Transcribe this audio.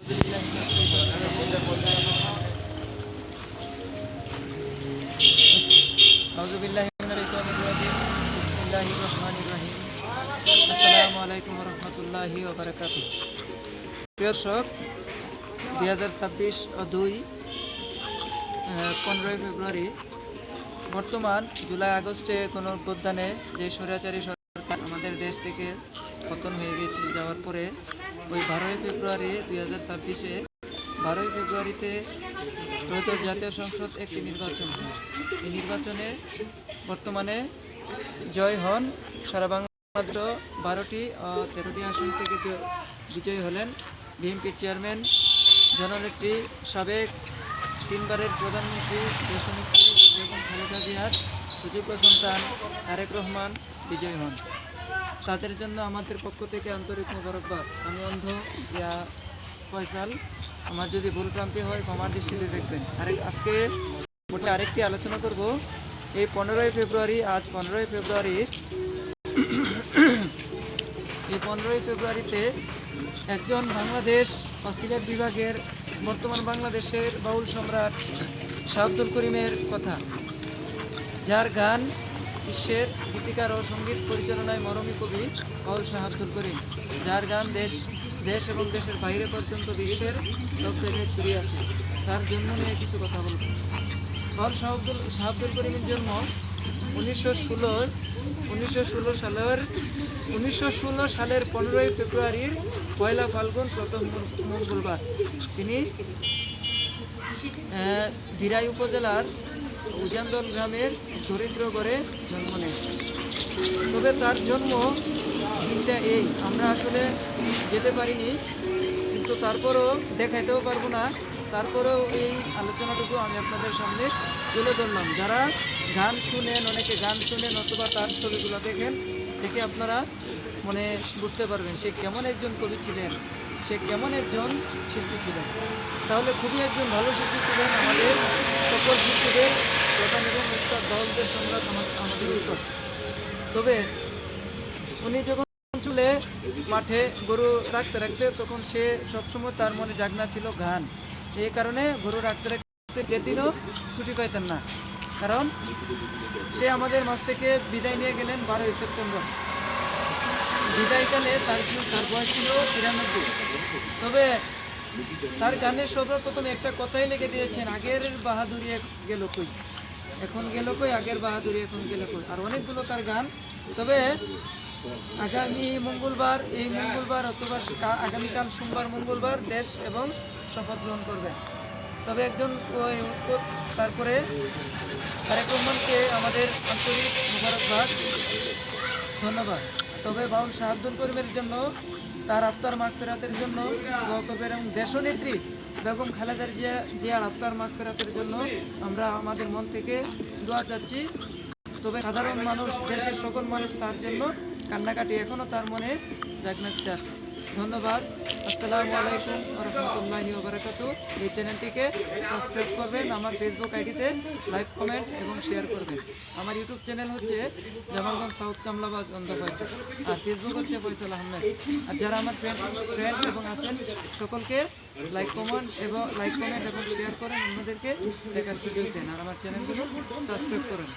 আউযুবিল্লাহি মিনাশ শাইতানির রাজিম। বিসমিল্লাহির রহমানির রহিম। আসসালামু আলাইকুম ওয়া রাহমাতুল্লাহি ওয়া বারাকাতুহু। প্রিয় দর্শক, 2026 ও 15 ফেব্রুয়ারি বর্তমান জুলাই আগস্টে কোনো অভ্যুত্থানে যে স্বৈরাচারী সরকার আমাদের দেশ থেকে পতন হয়ে গেছে যাওয়ার পরে ওই 12 ফেব্রুয়ারি 2026-এ 12 ফেব্রুয়ারিতে ত্রয়োদশ জাতীয় সংসদ একটি নির্বাচন হয়। এই নির্বাচনে বর্তমানে জয় হন সারা বাংলাদেশ 12টি ও 13টি আসন থেকে বিজয়ী হলেন বিএনপির চেয়ারম্যান জননেত্রী সাবেক 3বারের প্রধানমন্ত্রী দেশনেত্রী বেগম খালেদা জিয়ার সুযোগ্য সন্তান তারেক রহমান বিজয়ী হন। তাদের জন্য আমাদের পক্ষ থেকে আন্তরিক মোবারকবাদ। আমি অন্ধ ইয়া ফয়সাল, আমার যদি ভুল ক্রান্তি হয় ক্ষমার দৃষ্টিতে দেখবেন। আজকে আরেকটি আলোচনা করব এই 15 ফেব্রুয়ারি। আজ 15 ফেব্রুয়ারির এই 15 ফেব্রুয়ারিতে একজন বাংলাদেশ ও সিলেট বিভাগের বর্তমান বাংলাদেশের বাউল সম্রাট শাহ আব্দুল করিমের কথা, যার গান বিশ্বের গীতিকার ও সঙ্গীত পরিচালনায় মরমী কবি বাউল শাহ আব্দুল করিম, যার গান দেশ এবং দেশের বাইরে পর্যন্ত বিশ্বের সব জায়গায় ছড়িয়ে আছে। তার জন্ম নিয়ে কিছু কথা বলব। বাউল শাহ আব্দুল করিমের জন্ম 1916 সালের 15 ফেব্রুয়ারির পয়লা ফাল্গুন প্রথম মঙ্গলবার তিনি দিরাই উপজেলার উজানদল গ্রামের দরিদ্র ঘরে জন্ম নেন। তবে তার জন্ম দিনটা এই আমরা আসলে যেতে পারিনি, কিন্তু তারপরও দেখাইতেও পারবো না। তারপরেও এই আলোচনাটুকু আমি আপনাদের সামনে তুলে ধরলাম। যারা গান শুনেন, অনেকে গান শুনেন অথবা তার ছবিগুলো দেখে আপনারা বুঝতে পারবেন সে কেমন একজন কবি ছিলেন, সে কেমন একজন শিল্পী ছিলেন। তাহলে খুবই একজন ভালো শিল্পী ছিলেন। আমাদের সকল শিল্পীদের প্রধান এবং উস্তাদ বাউলদের সম্রাট আমাদের উস্তাদ। তবে উনি যখন চলে মাঠে গরু রাখতে তখন সে সবসময় তার মনে জাগনা ছিল গান। এই কারণে গরু রাখতে দিনও ছুটি পাইতেন না, কারণ সে আমাদের মাঝ থেকে বিদায় নিয়ে গেলেন 12 সেপ্টেম্বর। বিদায়কালে তার বয়স ছিল 93। তবে তার গানের সর্বপ্রথম একটা কথাই লিখে দিয়েছেন, আগের বাহাদুরি গেল কই, এখন গেল কই, আগের বাহাদুরি এখন গেল কই। আর অনেকগুলো তার গান। তবে আগামী মঙ্গলবার অথবা আগামীকাল সোমবার মঙ্গলবার দেশ এবং শপথ গ্রহণ করবেন। তবে তারপরে তারেক রহমানকে আমাদের আন্তরিক মোবারকবাদ, ধন্যবাদ। তবে বাউল শাহ আব্দুল করিমের জন্য, তার আত্মার মাগফিরাতের জন্য দোয়া করবেন এবং দেশনেত্রী বেগম খালেদা জিয়ার আত্মার মাগফিরাতের জন্য আমরা আমাদের মন থেকে দোয়া চাচ্ছি। তবে সাধারণ মানুষ, দেশের সকল মানুষ তার জন্য কান্নাকাটি এখনও তার মনে জাগনাতে আছে। ধন্যবাদ। আসসালামু আলাইকুম ওয়া রাহমাতুল্লাহি ওয়া বারাকাতুহু। এই চ্যানেলটিকে সাবস্ক্রাইব করবেন, আমার ফেসবুক আইডিতে লাইক, কমেন্ট এবং শেয়ার করবেন। আমার ইউটিউব চ্যানেল হচ্ছে জামালগঞ্জ সাউথ কামলাবাজ অন্ধ ফয়সাল, আর ফেসবুক হচ্ছে ফয়সাল আহমেদ। আর যারা আমার ফ্রেন্ড এবং আছেন সকলকে লাইক কমেন্ট এবং শেয়ার করেন, অন্যদেরকে দেখার সুযোগ দেন, আর আমার চ্যানেলগুলো সাবস্ক্রাইব করেন।